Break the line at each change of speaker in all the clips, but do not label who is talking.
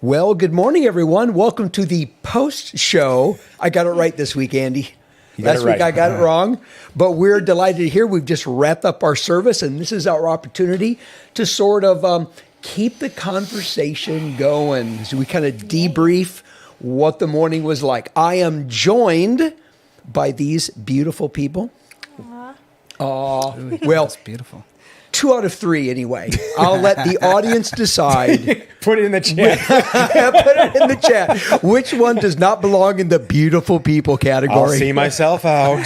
Well, good morning, everyone. Welcome to the post show. I got it right this week, Andy. Last week I got it wrong, but we're delighted to hear we've just wrapped up our service, and this is our opportunity to sort of keep the conversation going as we kind of debrief what the morning was like. I am joined by these beautiful people. Well,
that's beautiful.
2 out of 3 anyway. I'll let the audience decide.
Put it in the chat.
Put it in the chat. Which one does not belong in the beautiful people category?
I'll see myself out.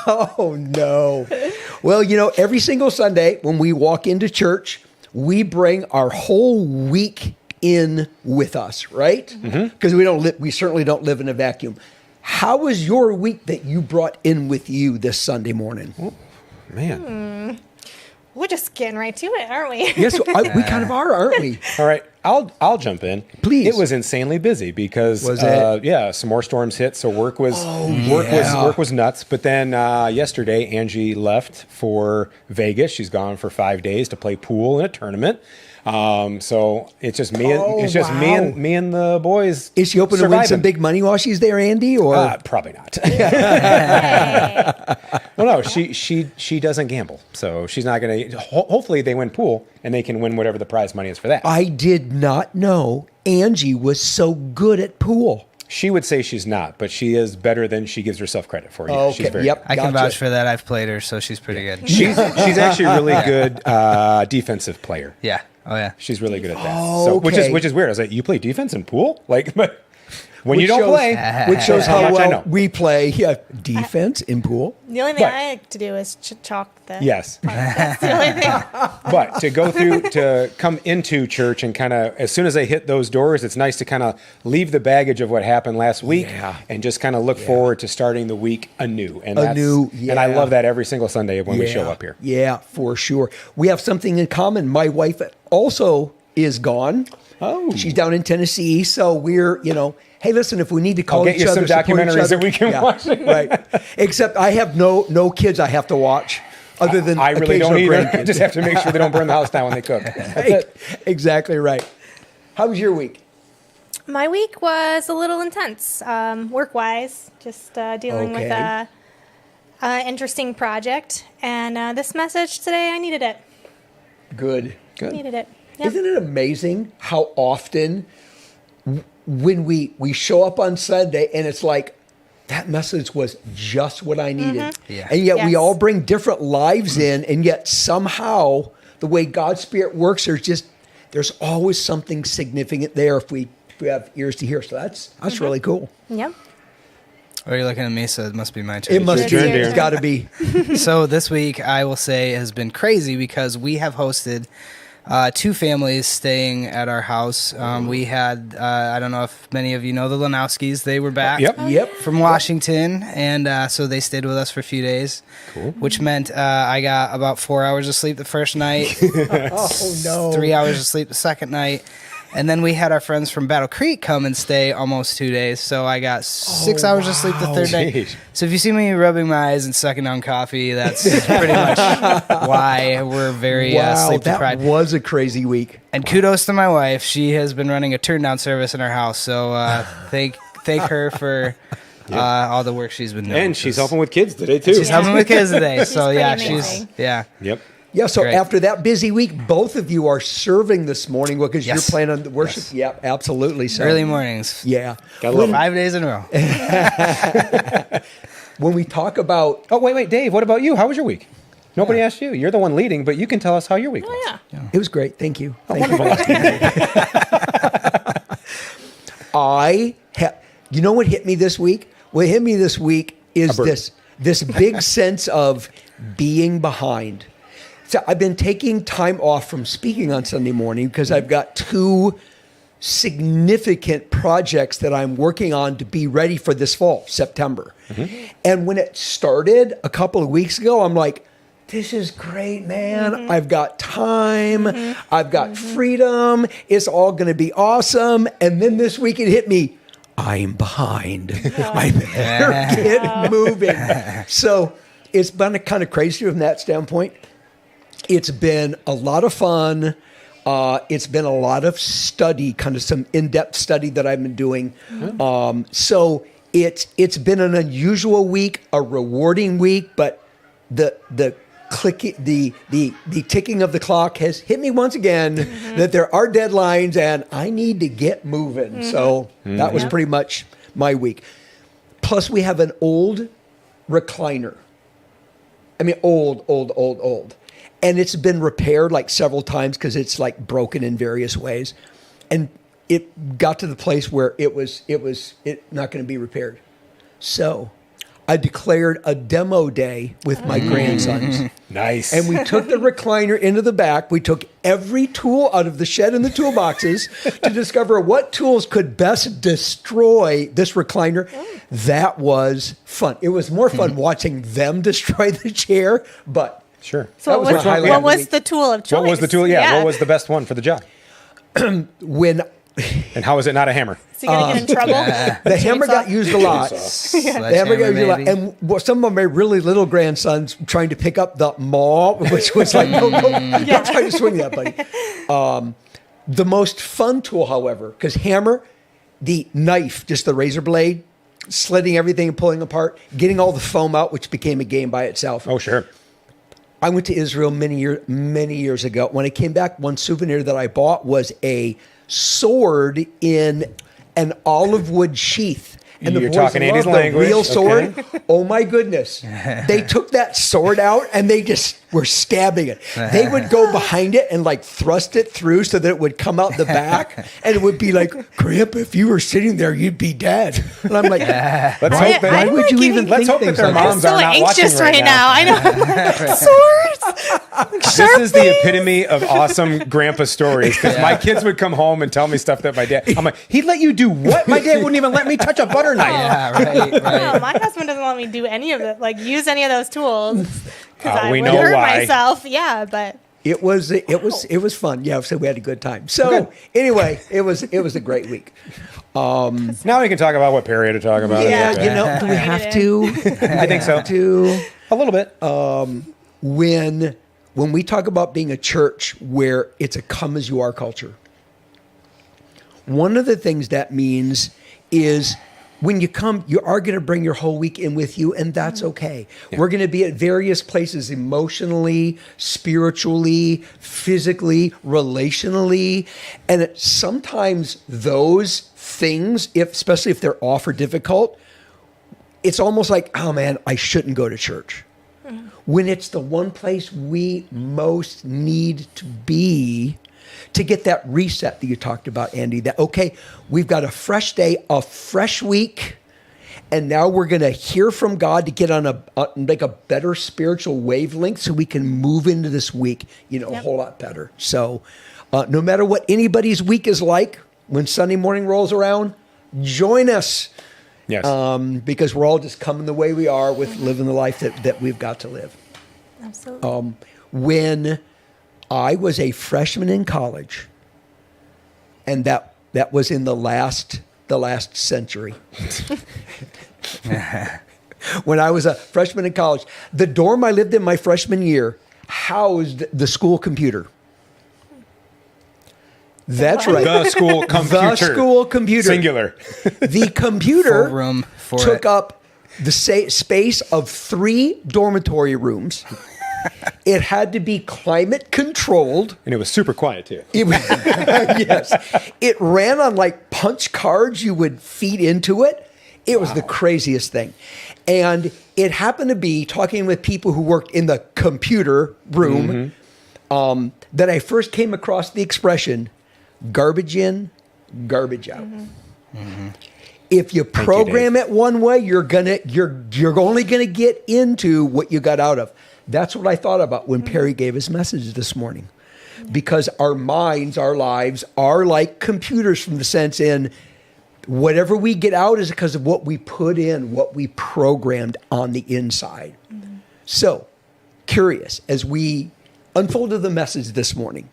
Oh, no. Well, you know, every single Sunday when we walk into church, we bring our whole week in with us, right? Because we certainly don't live in a vacuum. How was your week that you brought in with you this Sunday morning?
Oh, man.
We're just getting right to it, aren't we?
Yes, we kind of are, aren't we?
All right, I'll jump in.
Please.
It was insanely busy because
Was it?
Yeah, some more storms hit, so work was nuts. But then yesterday, Angie left for Vegas. She's gone for 5 days to play pool in a tournament. So it's just me and me and the boys.
Is she hoping to win some big money while she's there, Andy? Or
probably not. Well, no, she doesn't gamble, so she's not going to. Hopefully, they win pool and they can win whatever the prize money is for that.
I did not know Angie was so good at pool.
She would say she's not, but she is better than she gives herself credit for. Yeah,
Okay.
she's very
Yep.
good.
I can
Gotcha.
vouch for that. I've played her, so she's pretty good.
She's actually a really good defensive player.
Yeah. Oh, yeah.
She's really good at that.
Oh,
So,
okay.
which is weird. I was like, you play defense in pool? Like, but when you
Which
don't
shows-
play,
Which shows
how
how
much I
well
know.
we play. Yeah, defense in pool.
The only thing
But-
I like to do is chalk the.
Yes.
That's the only thing.
But to come into church and kind of, as soon as I hit those doors, it's nice to kind of leave the baggage of what happened last week and just kind of look forward to starting the week anew. And and I love that every single Sunday when we show up here.
Yeah, for sure. We have something in common. My wife also is gone.
Oh.
She's down in Tennessee. So we're, hey, listen, if we need to call
I'll get
each
you some
other, support each
documentaries
other-
that we can watch.
Right. Except I have no kids I have to watch other than
I really don't
occasional
either. I
grandkids.
just have to make sure they don't burn the house down when they cook. That's it.
Exactly right. How was your week?
My week was a little intense, work-wise, just dealing with
Okay.
a interesting project. And this message today, I needed it.
Good.
Needed it. Yep.
Isn't it amazing how often when we show up on Sunday and it's like, that message was just what I needed.
Yeah.
And yet we
Yes.
all bring different lives in, and yet somehow the way God's Spirit works, there's always something significant there if we have ears to hear. So that's really cool.
Yep.
Or you're looking at me, so it must be my turn.
It must be.
It's your
It's
turn.
got to be.
So this week, I will say, has been crazy because we have hosted 2 families staying at our house. We had, I don't know if many of you know the Lanowskis. They were back
Yep.
from Washington, and so they stayed with us for a few days, which meant I got about 4 hours of sleep the first night,
Oh, no.
3 hours of sleep the second night. And then we had our friends from Battle Creek come and stay almost 2 days. So I got 6 hours of sleep the third night.
Jeez.
So if you see me rubbing my eyes and sucking down coffee, that's pretty much why we're very
Wow,
sleep
that
deprived.
was a crazy week.
And kudos to my wife. She has been running a turn down service in our house. So thank her for all the work she's been doing.
And she's helping with kids today, too.
She's helping with kids today. So
pretty
yeah,
amazing.
Yep.
Yeah, so
Great.
after that busy week, both of you are serving this morning because
Yes.
you're planning on the worship.
Yes.
Yeah, absolutely. So,
early mornings.
Yeah.
Gotta love it.
5 days in a row.
When we talk about,
Oh, wait, Dave, what about you? How was your week? Nobody asked you. You're the one leading, but you can tell us how your week was.
Oh, yeah.
it was great. Thank you. Thank you for asking. You know what hit me this week? What hit me this week is
A bird.
this big sense of being behind. So I've been taking time off from speaking on Sunday morning because I've got 2 significant projects that I'm working on to be ready for this fall, September. And when it started a couple of weeks ago, I'm like, this is great, man. I've got time. I've got freedom. It's all going to be awesome. And then this week it hit me. I'm behind. I better get moving. So it's been kind of crazy from that standpoint. It's been a lot of fun. It's been a lot of study, kind of some in-depth study that I've been doing. So it's been an unusual week, a rewarding week, but the ticking of the clock has hit me once again that there are deadlines and I need to get moving. So that was pretty much my week. Plus, we have an old recliner. I mean, old. And it's been repaired like several times because it's like broken in various ways. And it got to the place where it not going to be repaired. So I declared a demo day with my grandsons.
Nice.
And we took the recliner into the back. We took every tool out of the shed and the toolboxes to discover what tools could best destroy this recliner. That was fun. It was more fun watching them destroy the chair, but
Sure.
So what was the tool of choice?
What was the tool? Yeah. What was the best one for the job?
when
And how is it not a hammer?
Is he going to get in trouble?
the hammer got used a lot. The hammer got used a lot. And some of my really little grandsons trying to pick up the maul, which was like, no, don't try to swing that, buddy. The most fun tool, however, because hammer, the knife, just the razor blade, slitting everything and pulling apart, getting all the foam out, which became a game by itself.
Oh, sure.
I went to Israel many years ago. When I came back, one souvenir that I bought was a sword in an olive wood sheath. And
You're
the boys
talking Andy's
loved the
language.
real sword.
Okay.
Oh my goodness. They took that sword out and they just were stabbing it. They would go behind it and like thrust it through so that it would come out the back. And it would be like, Grandpa, if you were sitting there, you'd be dead. And I'm like,
Let's hope
why would you even
let's
think
hope that
things
their
like that?
moms
I'm so
are not watching
anxious right now. I know. Swords.
This is the epitome of awesome grandpa stories because my kids would come home and tell me stuff that my dad. I'm like, he'd let you do what? My dad wouldn't even let me touch a butter knife.
Yeah, right.
No, my husband doesn't let me do any of it, like use any of those tools because I
we
would
know
hurt
why.
myself. Yeah, but
It was fun. Yeah, so we had a good time. So anyway, it was a great week.
Now we can talk about what Perry had to talk about.
Yeah,
Okay.
you know, do we have to?
I think so. A little bit.
When we talk about being a church where it's a come as you are culture, one of the things that means is when you come, you are going to bring your whole week in with you, and that's okay. Yeah. We're going to be at various places emotionally, spiritually, physically, relationally. And sometimes those things, especially if they're off or difficult, it's almost like, oh man, I shouldn't go to church. Mm-hmm. When it's the one place we most need to be to get that reset that you talked about, Andy, that, okay, we've got a fresh day, a fresh week, and now we're going to hear from God to get on like a better spiritual wavelength so we can move into this week, a whole lot better. So no matter what anybody's week is like, when Sunday morning rolls around, join us.
Yes.
Because we're all just coming the way we are with living the life that we've got to live.
Absolutely.
When I was a freshman in college, and that was in the last century. When I was a freshman in college, the dorm I lived in my freshman year housed the school computer. That's right.
The school computer.
The school computer.
Singular.
The computer
Full room for
took
it.
up the space of 3 dormitory rooms. It had to be climate controlled.
And it was super quiet too.
It was, yes. It ran on like punch cards you would feed into it. It was the craziest thing. And it happened to be talking with people who worked in the computer room that I first came across the expression, garbage in, garbage out. Mm-hmm. If you program it one way, you're only gonna get into what you got out of. That's what I thought about when Perry gave his message this morning. Because our minds, our lives are like computers from the sense in whatever we get out is because of what we put in, what we programmed on the inside. Mm-hmm. So, curious, as we unfolded the message this morning,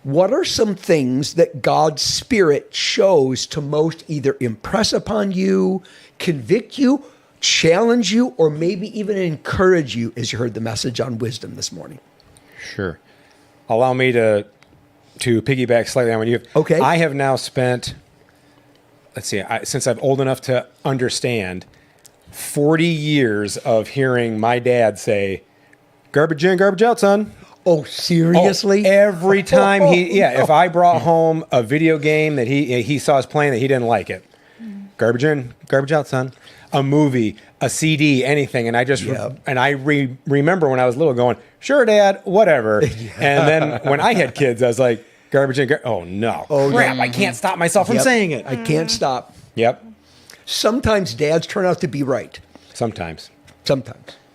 what are some things that God's Spirit chose to most either impress upon you, convict you, challenge you, or maybe even encourage you as you heard the message on wisdom this morning?
Sure. Allow me to to piggyback slightly on what you.
Okay.
I have now spent. Let's see. Since I'm old enough to understand, 40 years of hearing my dad say, "Garbage in, garbage out, son."
Oh, seriously?
Every time if I brought home a video game that he saw us playing that he didn't like it, garbage in, garbage out, son. A movie, a CD, anything, and I just remember when I was little going, "Sure, Dad, whatever." And then when I had kids, I was like, "Garbage in, oh no, crap! I can't stop myself from saying it.
I can't stop.
Yep.
Sometimes dads turn out to be right.
Sometimes.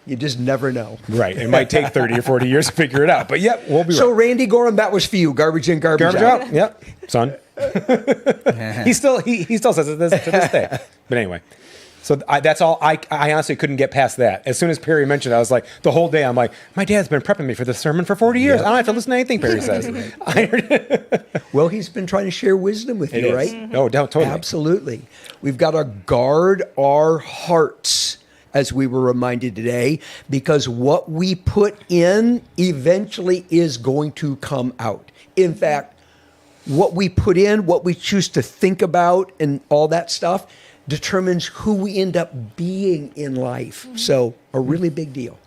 You just never know.
Right. It might take 30 or 40 years to figure it out, but yep, we'll be
So,
right.
Randy Gorham, that was for you. Garbage in, garbage out.
Yep, son. he still says it to this day. But anyway, so that's all. I honestly couldn't get past that. As soon as Perry mentioned it, I was like, the whole day, I'm like, my dad's been prepping me for this sermon for 40 years. I don't have to listen to anything Perry says.
Well, he's been trying to share wisdom with you, right?
Oh, totally.
Absolutely. We've got to guard our hearts, as we were reminded today, because what we put in eventually is going to come out. In fact, what we put in, what we choose to think about, and all that stuff determines who we end up being in life. So, a really big deal.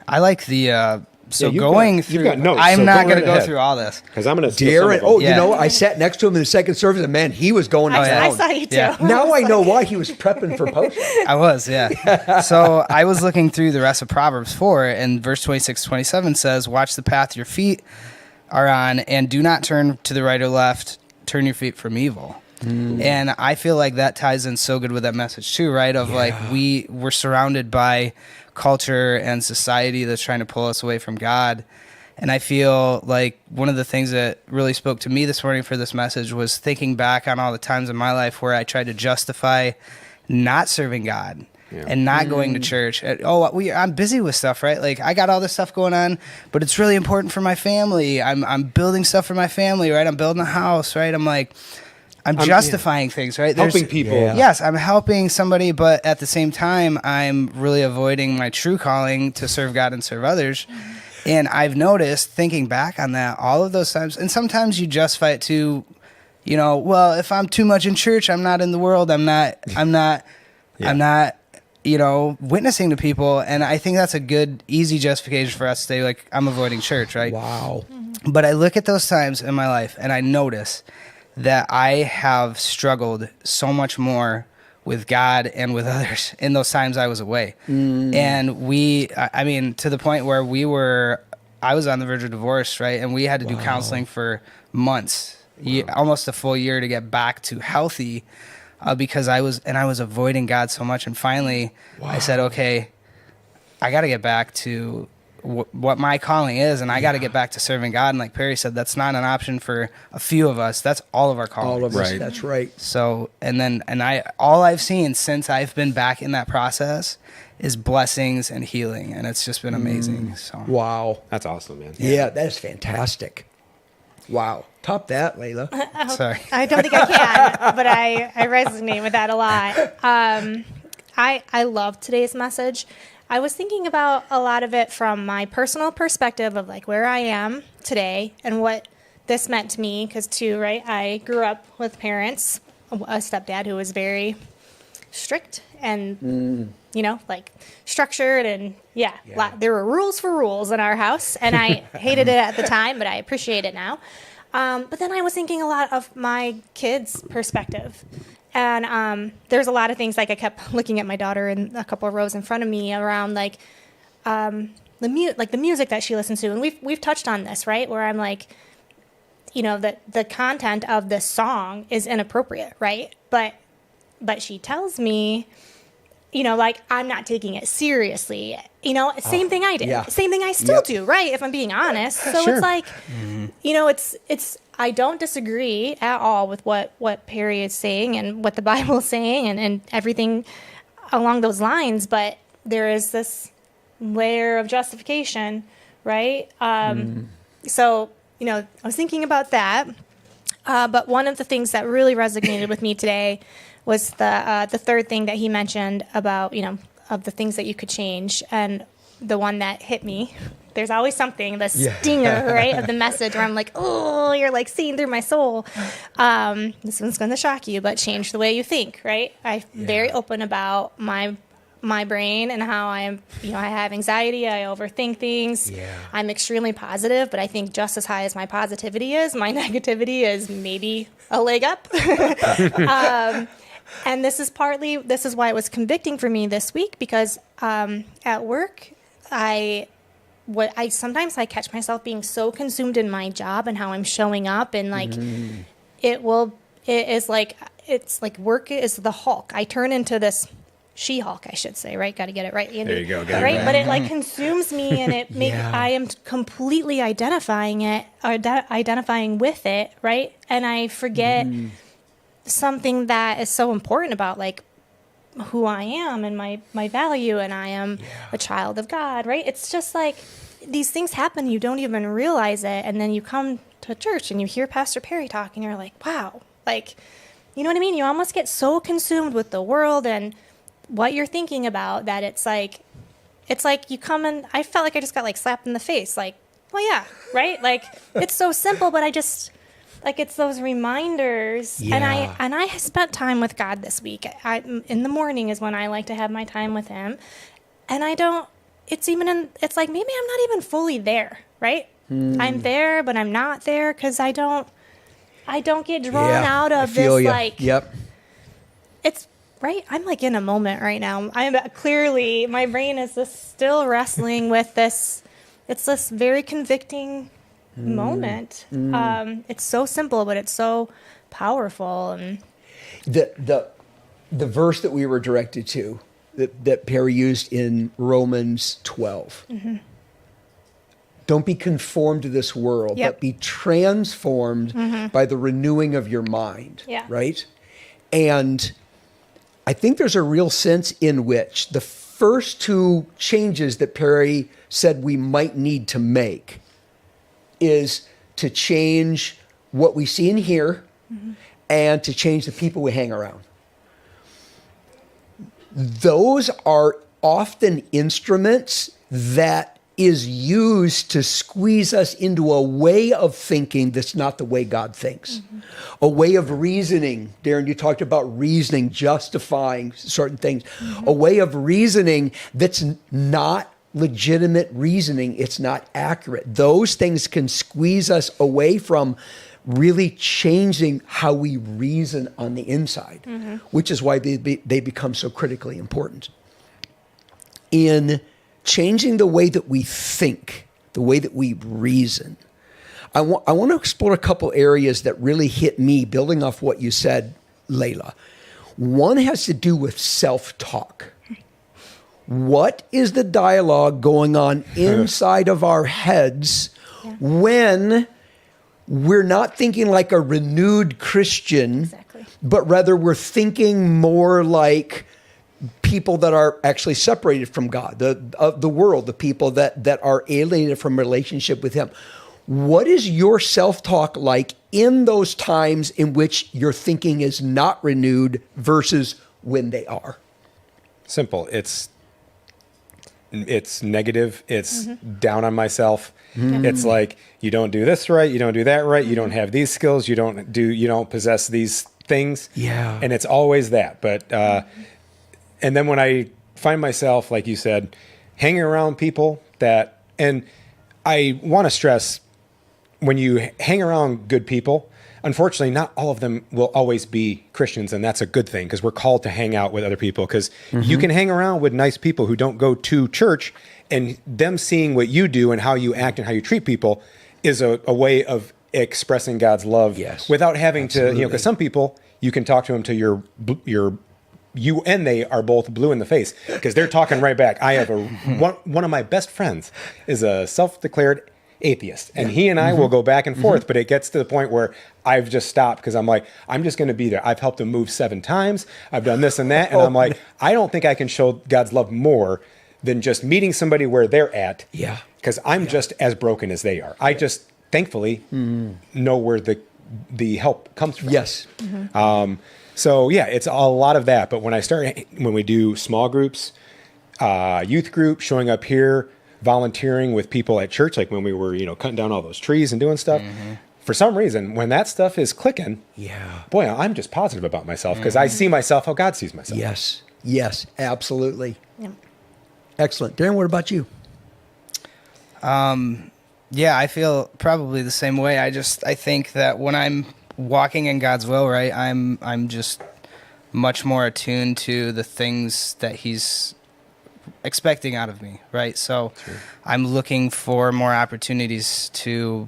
I like the
you've
through.
got notes,
I'm
so
not
go
going to
right
go
ahead.
through all this.
Because I'm going to
Darren,
Yeah.
you know, I sat next to him in the second service, and man, he was going to
I
town.
saw you too.
Yeah.
Now I know why he was prepping for post.
I was, yeah. So I was looking through the rest of Proverbs 4, and verse 26-27 says, "Watch the path your feet are on, and do not turn to the right or left. Turn your feet from evil." And I feel like that ties in so good with that message too, right? Of like we're surrounded by culture and society that's trying to pull us away from God. And I feel like one of the things that really spoke to me this morning for this message was thinking back on all the times in my life where I tried to justify not serving God and not going to church. I'm busy with stuff, right? Like I got all this stuff going on, but it's really important for my family. I'm building stuff for my family, right? I'm building a house, right? I'm justifying things, right?
helping people.
Yeah.
Yes, I'm helping somebody, but at the same time, I'm really avoiding my true calling to serve God and serve others. And I've noticed, thinking back on that, all of those times, and sometimes you justify it to, well, if I'm too much in church, I'm not in the world. I'm not, witnessing to people. And I think that's a good, easy justification for us to say, like, I'm avoiding church, right?
Wow.
But I look at those times in my life and I notice that I have struggled so much more with God and with others in those times I was away. And to the point where I was on the verge of divorce, right? And we had to do counseling for months, almost a full year to get back to healthy because I was avoiding God so much. And finally I said, okay, I got to get back to what my calling is, and I got to get back to serving God. And like Perry said, that's not an option for a few of us. That's all of our calling.
All of us,
Right.
that's right.
So, all I've seen since I've been back in that process is blessings and healing, and it's just been amazing. So,
Wow.
That's awesome, man.
Yeah, that is fantastic. Wow. Top that, Layla.
sorry.
I don't think I can, but I resonate with that a lot. I love today's message. I was thinking about a lot of it from my personal perspective of like where I am today and what this meant to me. Because too, right, I grew up with parents, a stepdad who was very strict and like structured and there were rules for rules in our house, and I hated it at the time, but I appreciate it now. But then I was thinking a lot of my kids' perspective. And there's a lot of things, like I kept looking at my daughter in a couple of rows in front of me around like the music that she listens to. And we've touched on this, right? Where I'm like, that the content of this song is inappropriate, right? But she tells me, like I'm not taking it seriously. Same thing I did.
Yeah.
Same thing I still do, right? If I'm being honest. So
Sure.
it's like, it's I don't disagree at all with what Perry is saying and what the Bible is saying and everything along those lines, but there is this layer of justification, right? So, I was thinking about that, but one of the things that really resonated with me today was the third thing that he mentioned about, of the things that you could change, and the one that hit me there's always something, the stinger, right, of the message where I'm like, oh, you're like seeing through my soul. This one's going to shock you, but change the way you think, right? I'm very open about my brain and how I am, I have anxiety. I overthink things. Yeah. I'm extremely positive, but I think just as high as my positivity is, my negativity is maybe a leg up. And this is why it was convicting for me this week, because at work, sometimes I catch myself being so consumed in my job and how I'm showing up, and like it's like work is the Hulk. I turn into this She-Hulk, I should say, right? Got to get it right, Andy.
There you go.
Right, but it like consumes me, and it makes I am completely identifying with it, right? And I forget something that is so important about like who I am and my value, and I am a child of God, right? It's just like these things happen, you don't even realize it, and then you come to church and you hear Pastor Perry talk, and you're like, wow, like, you know what I mean? You almost get so consumed with the world and what you're thinking about that it's like you come and I felt like I just got like slapped in the face, like, well, yeah, right? Like, it's so simple, but I just like, it's those reminders. And I spent time with God this week. In the morning is when I like to have my time with him. And it's like, maybe I'm not even fully there, right? I'm there, but I'm not there, because I don't get drawn out of this, like, it's right. I'm like in a moment right now. I'm clearly, my brain is just still wrestling with this. It's this very convicting moment. It's so simple, but it's so powerful. And
the verse that we were directed to, that Perry used in Romans 12. Don't be conformed to this world, but be transformed by the renewing of your mind. Right? And I think there's a real sense in which the first two changes that Perry said we might need to make is to change what we see and hear, and to change the people we hang around. Those are often instruments that is used to squeeze us into a way of thinking that's not the way God thinks. A way of reasoning. Darren, you talked about reasoning, justifying certain things. A way of reasoning that's not legitimate reasoning. It's not accurate. Those things can squeeze us away from really changing how we reason on the inside, which is why they become so critically important. In changing the way that we think, the way that we reason, I want to explore a couple areas that really hit me, building off what you said, Layla. One has to do with self-talk. What is the dialogue going on inside of our heads when we're not thinking like a renewed Christian, but rather we're thinking more like people that are actually separated from God, the world, the people that are alienated from relationship with him? What is your self-talk like in those times in which your thinking is not renewed versus when they are?
Simple. It's negative. It's down on myself. It's like, you don't do this right. You don't do that right. You don't have these skills. You don't possess these things. Yeah. And it's always that. But, and then when I find myself, like you said, hanging around people and I want to stress, when you hang around good people, unfortunately, not all of them will always be Christians, and that's a good thing, because we're called to hang out with other people, because you can hang around with nice people who don't go to church, and them seeing what you do and how you act and how you treat people is a way of expressing God's love without having to, because some people, you can talk to them till you and they are both blue in the face, because they're talking right back. I have one of my best friends is a self-declared atheist, and he and I will go back and forth, but it gets to the point where I've just stopped, because I'm like, I'm just going to be there. I've helped him move 7 times. I've done this and that. And I'm like, I don't think I can show God's love more than just meeting somebody where they're at. Yeah. Because I'm just as broken as they are. I just thankfully know where the help comes from.
Yes.
So yeah, it's a lot of that. But when we do small groups, youth group, showing up here, volunteering with people at church, like when we were, cutting down all those trees and doing stuff. For some reason, when that stuff is clicking, boy, I'm just positive about myself because I see myself how God sees myself.
Yes, absolutely.
Yep.
Excellent. Darren, what about you?
Yeah, I feel probably the same way. I think that when I'm walking in God's will, right, I'm just much more attuned to the things that He's expecting out of me, right? So I'm looking for more opportunities to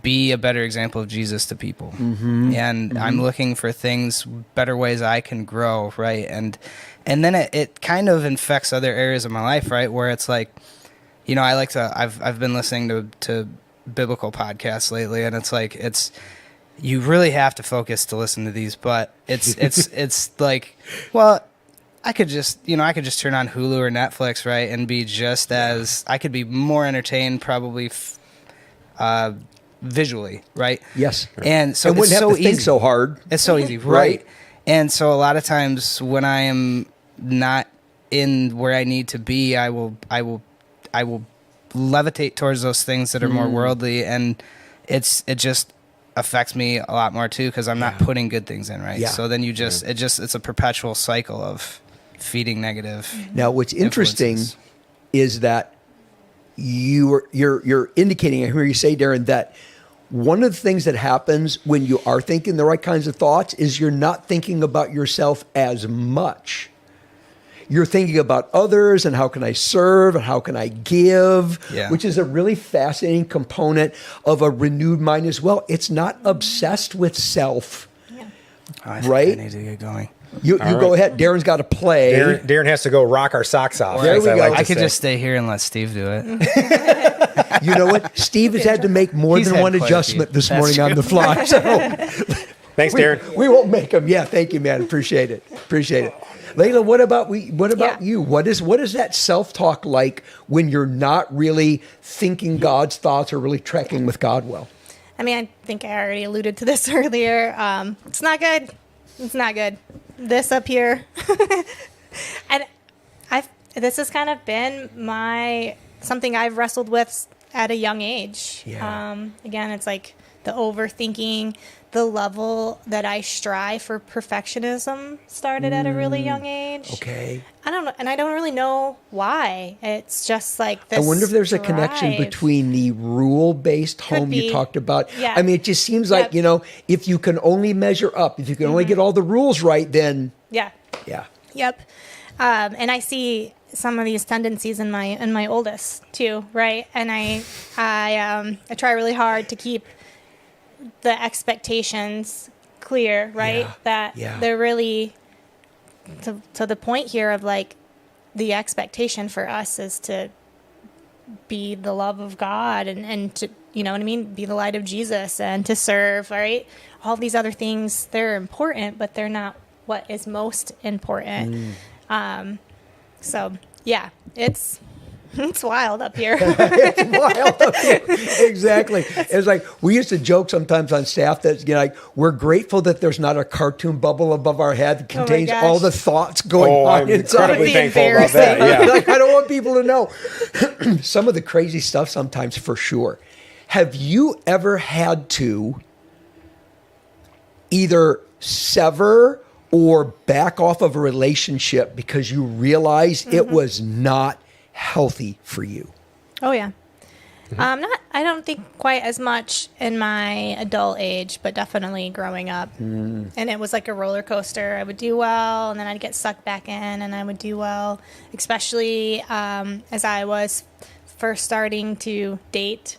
be a better example of Jesus to people. And I'm looking for things, better ways I can grow, right? And then it kind of infects other areas of my life, right? Where it's like, I've been listening to biblical podcasts lately, and it's like, you really have to focus to listen to these, but it's like, well, I could just turn on Hulu or Netflix, right? And be just as, I could be more entertained probably, visually, right?
Yes.
And so
wouldn't
it's
have
so
to think
easy.
so hard.
It's so easy, right? And so a lot of times when I am not in where I need to be, I will levitate towards those things that are more worldly, and it just affects me a lot more too because I'm not putting good things in, right? So then it's a perpetual cycle of feeding negative.
Now, what's interesting
influences.
is that you're indicating, I hear you say, Darren, that one of the things that happens when you are thinking the right kinds of thoughts is you're not thinking about yourself as much. You're thinking about others and how can I serve and how can I give, which is a really fascinating component of a renewed mind as well. It's not obsessed with self,
I think
right?
I need to get going.
You go ahead. Darren's got to play.
Darren has to go rock our socks off.
There
as
we
I
go.
like to
I could
say.
just stay here and let Steve do it.
You know what? Steve has had to make more
He's
than
had
one
quite a
adjustment
few.
this
That's
morning on
true.
the fly. So
Thanks, Darren.
we won't make them. Yeah, thank you, man. Appreciate it. Layla, what about you? What is that self-talk like when you're not really thinking God's thoughts or really trekking with God well?
I mean, I think I already alluded to this earlier. It's not good. It's not good. This up here. And this has kind of been something I've wrestled with at a young age. Again, it's like the overthinking, the level that I strive for perfectionism started at a really young age.
Okay.
I don't know, and I don't really know why. It's just like this.
I wonder if there's a connection
drive.
between the rule-based
Could
home you
be.
talked about.
Yeah.
I mean, it just seems like,
Yep.
if you can only measure up, if you can only get all the rules right, then
Yeah.
yeah.
Yep. And I see some of these tendencies in my oldest too, right? And I try really hard to keep the expectations clear, right? That they're really to the point here of like the expectation for us is to be the love of God and to, you know what I mean? Be the light of Jesus and to serve, right? All these other things, they're important, but they're not what is most important. So yeah, it's wild up here.
It's wild up here. Exactly. It's like we used to joke sometimes on staff that like we're grateful that there's not a cartoon bubble above our head that contains
gosh.
all the thoughts going on
I'm
inside.
incredibly
That'd be
thankful about that.
embarrassing.
Yeah.
Like I don't want people to know some of the crazy stuff sometimes for sure. Have you ever had to either sever or back off of a relationship because you realized it was not healthy for you?
Oh yeah. I don't think quite as much in my adult age, but definitely growing up. And it was like a roller coaster. I would do well, and then I'd get sucked back in, and I would do well, especially as I was first starting to date.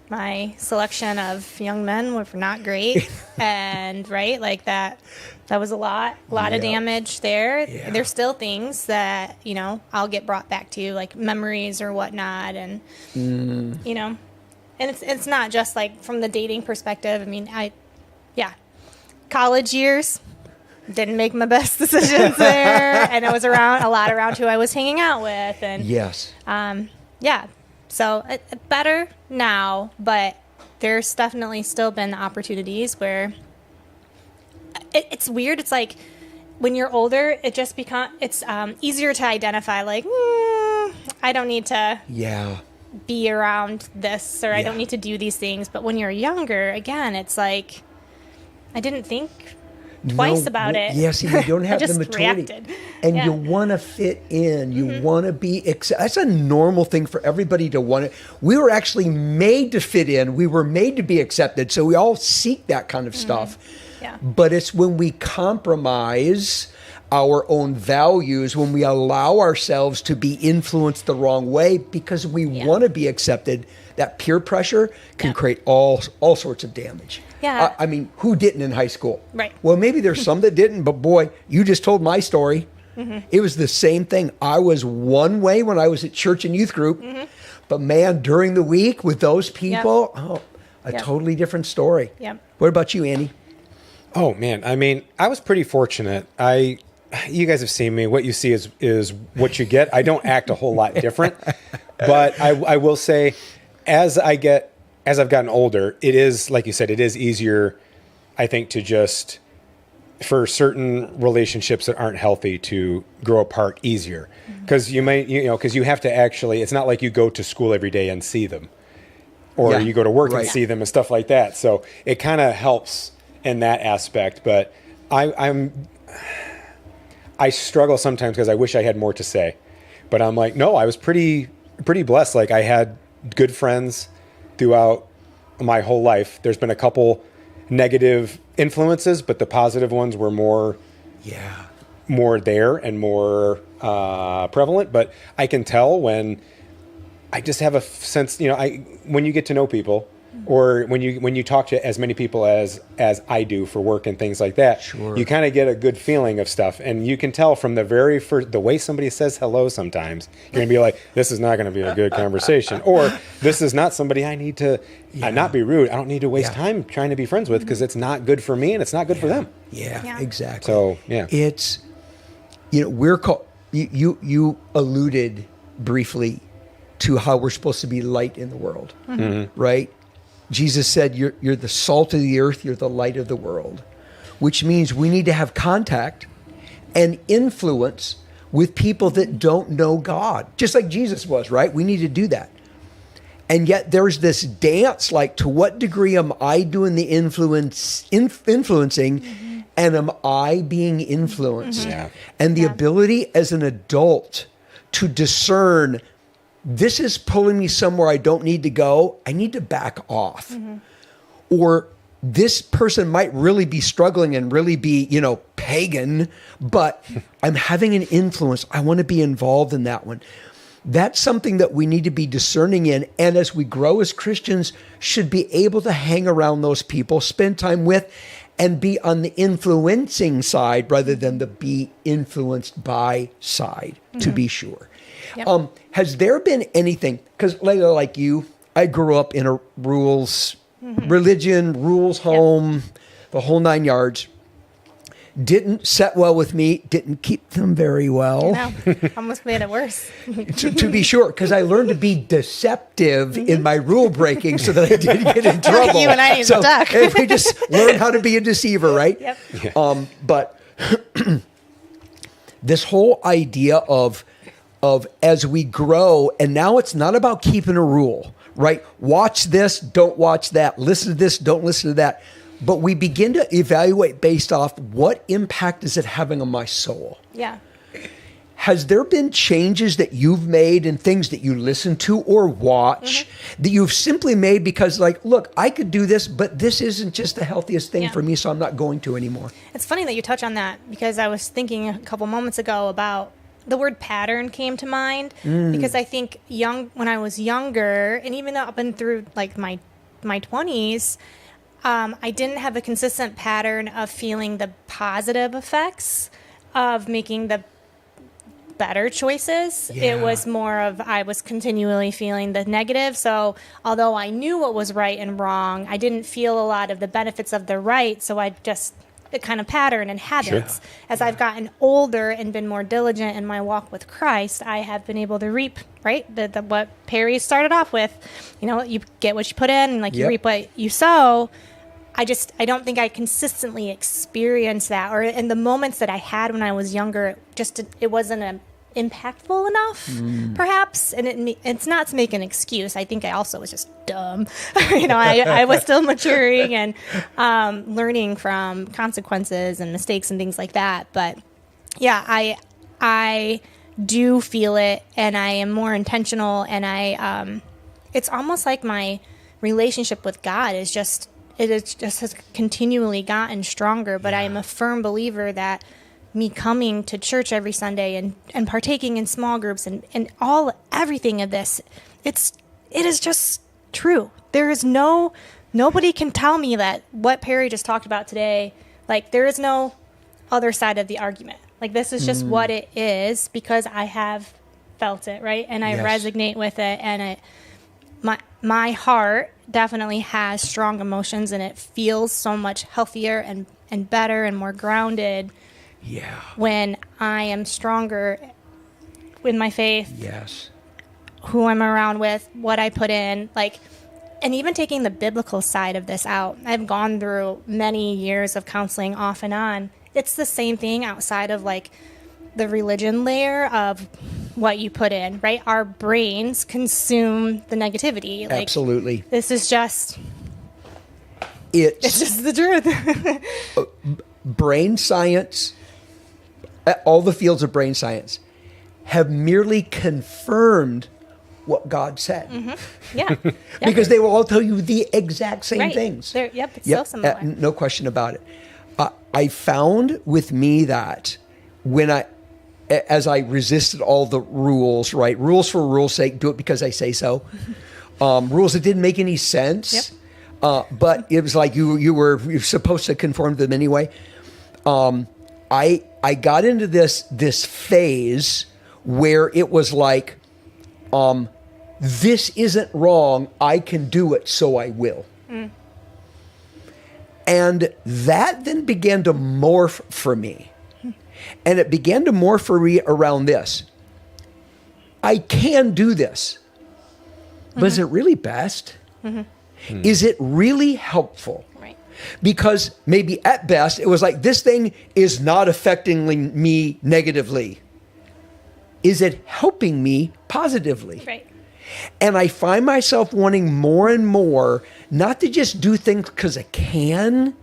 My selection of young men were not great, and right, like that was a lot of damage there.
Yeah.
There's still things that I'll get brought back to, like memories or whatnot, and and it's not just like from the dating perspective. I mean, college years didn't make my best decisions there, and it was around who I was hanging out with, and
Yes.
So better now, but there's definitely still been opportunities where it's weird. It's like when you're older, it just it's easier to identify like, I I don't need to
Yeah.
be around this, or I
Yeah.
don't need to do these things. But when you're younger, again, it's like I didn't think twice about it.
Yes, you don't
I
have the
just
maturity.
reacted.
And
Yeah.
you want to fit in. You want to be that's a normal thing for everybody to want to. We were actually made to fit in. We were made to be accepted. So we all seek that kind of stuff.
Yeah.
But it's when we compromise our own values, when we allow ourselves to be influenced the wrong way because we want to be accepted, that peer pressure can create all sorts of damage.
Yeah.
I mean, who didn't in high school?
Right.
Well, maybe there's some that didn't, but boy, you just told my story. It was the same thing. I was one way when I was at church and youth group, but man, during the week with those people, a totally different story.
Yep.
What about you, Andy?
Oh man, I mean, I was pretty fortunate. You guys have seen me. What you see is what you get. I don't act a whole lot different, but I will say, as I've gotten older, it is, like you said, it is easier, I think, to just, for certain relationships that aren't healthy, to grow apart easier. Because because you have to actually, it's not like you go to school every day and see them, or you go to work and see them and stuff like that. So it kind of helps in that aspect. But I struggle sometimes because I wish I had more to say, but I'm like, no, I was pretty blessed. Like, I had good friends throughout my whole life. There's been a couple negative influences, but the positive ones were more there and more prevalent. But I can tell when I just have a sense, when you get to know people, or when you talk to as many people as I do for work and things like that, you kind of get a good feeling of stuff. And you can tell from the very first, the way somebody says hello sometimes, you're going to be like, this is not going to be a good conversation. Or this is not somebody I need to not be rude. I don't need to waste time trying to be friends with, because it's not good for me and it's not good for them.
Yeah, exactly.
So,
It's, we're called, you alluded briefly to how we're supposed to be light in the world, right? Jesus said, you're the salt of the earth, you're the light of the world, which means we need to have contact and influence with people that don't know God, just like Jesus was, right? We need to do that. And yet there's this dance, like, to what degree am I doing the influencing, and am I being influenced? And the ability as an adult to discern, this is pulling me somewhere I don't need to go. I need to back off. Or this person might really be struggling and really be, pagan, but I'm having an influence. I want to be involved in that one. That's something that we need to be discerning in. And as we grow as Christians, should be able to hang around those people, spend time with, and be on the influencing side rather than the be influenced by side, to be sure.
Yep.
Has there been anything, because Layla, like you, I grew up in a religion, rules home, the whole 9 yards. Didn't set well with me, didn't keep them very well.
Almost made it worse.
to be sure, because I learned to be deceptive in my rule breaking so that I didn't get in trouble.
You and I need to duck.
We just learn how to be a deceiver, right?
Yep.
But this whole idea of as we grow, and now it's not about keeping a rule, right? Watch this, don't watch that. Listen to this, don't listen to that. But we begin to evaluate based off what impact is it having on my soul.
Yeah.
Has there been changes that you've made and things that you listen to or watch that you've simply made because, like, look, I could do this, but this isn't just the healthiest thing for me, so I'm not going to anymore?
It's funny that you touch on that, because I was thinking a couple moments ago about the word pattern came to mind, because I think when I was younger, and even up and through like my 20s, I didn't have a consistent pattern of feeling the positive effects of making the better choices. It was more of, I was continually feeling the negative. So although I knew what was right and wrong, I didn't feel a lot of the benefits of the right. So I just, it kind of pattern and habits. As I've gotten older and been more diligent in my walk with Christ, I have been able to reap, right? The what Perry started off with, you get what you put in, and like you reap what you sow. I don't think I consistently experienced that, or in the moments that I had when I was younger, it wasn't impactful enough, perhaps. And it's not to make an excuse. I think I also was just dumb. I was still maturing and learning from consequences and mistakes and things like that. But yeah, I do feel it, and I am more intentional, and it's almost like my relationship with God has continually gotten stronger. But I am a firm believer that me coming to church every Sunday and partaking in small groups and everything of this, it is just true. There is nobody can tell me that what Perry just talked about today, like there is no other side of the argument. Like this is just what it is, because I have felt it, right? And I resonate with it, and my heart definitely has strong emotions, and it feels so much healthier and better and more grounded.
Yeah.
When I am stronger with my faith.
Yes.
Who I'm around with, what I put in, like, and even taking the biblical side of this out. I've gone through many years of counseling off and on. It's the same thing outside of like the religion layer of what you put in, right? Our brains consume the negativity. Like,
absolutely.
This is just,
it's
just the truth.
Brain science, all the fields of brain science have merely confirmed what God said.
Mm-hmm. Yeah. Yep.
Because they will all tell you the exact same things.
It's so similar.
No question about it. I found with me that as I resisted all the rules, right? Rules for rules' sake, do it because I say so. Rules that didn't make any sense. Yep. But it was like you were supposed to conform to them anyway. I got into this phase where it was like, this isn't wrong. I can do it, so I will. And that then began to morph for me. And it began to morph for me around this. I can do this. But is it really best? Is it really helpful?
Right.
Because maybe at best, it was like, this thing is not affecting me negatively. Is it helping me positively?
Right.
And I find myself wanting more and more, not to just do things because I can,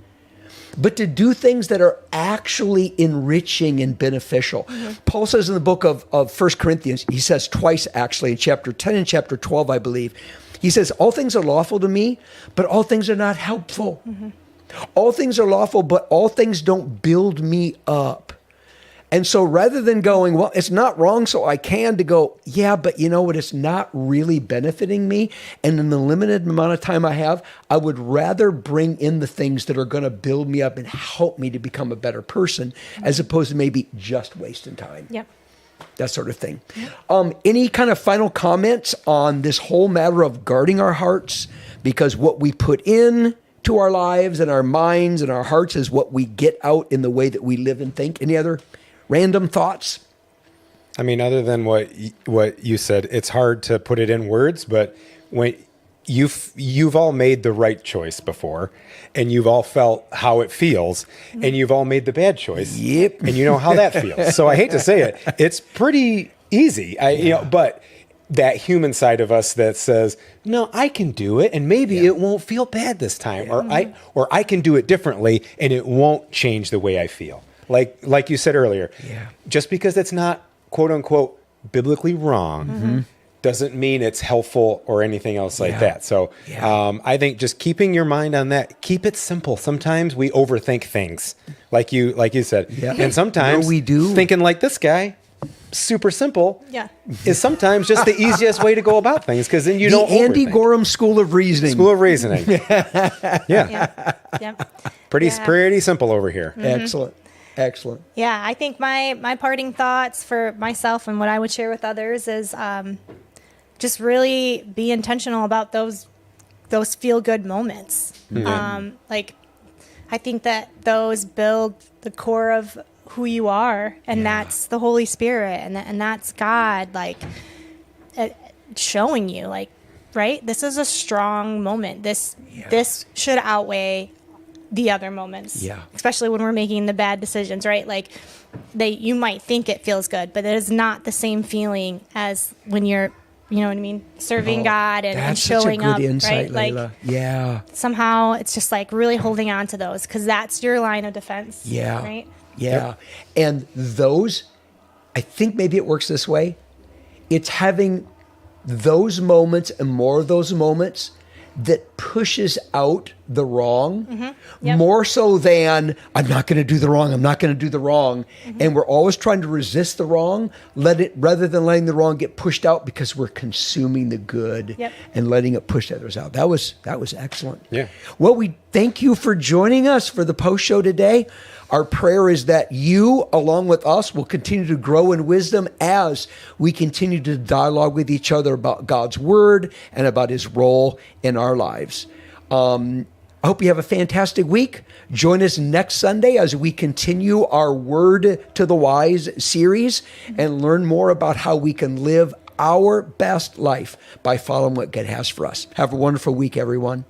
but to do things that are actually enriching and beneficial. Paul says in the book of 1 Corinthians, he says twice actually, in chapter 10 and chapter 12, I believe, he says, all things are lawful to me, but all things are not helpful. All things are lawful, but all things don't build me up. And so rather than going, well, it's not wrong, so I can, to go, yeah, but you know what? It's not really benefiting me. And in the limited amount of time I have, I would rather bring in the things that are going to build me up and help me to become a better person, as opposed to maybe just wasting time.
Yep.
That sort of thing. Any kind of final comments on this whole matter of guarding our hearts? Because what we put in to our lives and our minds and our hearts is what we get out in the way that we live and think. Any other random thoughts?
I mean, other than what you said, it's hard to put it in words, but when you've all made the right choice before, and you've all felt how it feels, and you've all made the bad choice.
Yep.
And you know how that feels. So I hate to say it, it's pretty easy. But that human side of us that says, no, I can do it, and maybe it won't feel bad this time, or I can do it differently, and it won't change the way I feel. Like you said earlier, just because it's not, quote unquote, biblically wrong, doesn't mean it's helpful or anything else like that. So I think just keeping your mind on that, keep it simple. Sometimes we overthink things, like you said. And sometimes
we do.
Thinking like this guy, super simple, is sometimes just the easiest way to go about things, because then you don't overthink.
Andy Gorham School of Reasoning.
School of Reasoning. Pretty simple over here.
Excellent.
Yeah, I think my parting thoughts for myself and what I would share with others is just really be intentional about those feel-good moments. Like, I think that those build the core of who you are, and that's the Holy Spirit, and that's God, like, showing you, like, right? This is a strong moment. This should outweigh the other moments.
Yeah.
Especially when we're making the bad decisions, right? Like you might think it feels good, but it is not the same feeling as when you're, you know what I mean, serving God and
That's
showing
such a
up,
good insight,
right?
Layla.
Like
Yeah.
somehow it's just like really holding on to those because that's your line of defense.
Yeah.
Right.
Yeah. And those, I think maybe it works this way. It's having those moments and more of those moments that pushes out the wrong
Yep.
more so than I'm not going to do the wrong. I'm not going to do the wrong. And we're always trying to resist the wrong, rather than letting the wrong get pushed out because we're consuming the good
Yep.
and letting it push others out. That was excellent.
Yeah.
Well, we thank you for joining us for the post show today. Our prayer is that you, along with us, will continue to grow in wisdom as we continue to dialogue with each other about God's word and about his role in our lives. I hope you have a fantastic week. Join us next Sunday as we continue our Word to the Wise series and learn more about how we can live our best life by following what God has for us. Have a wonderful week, everyone.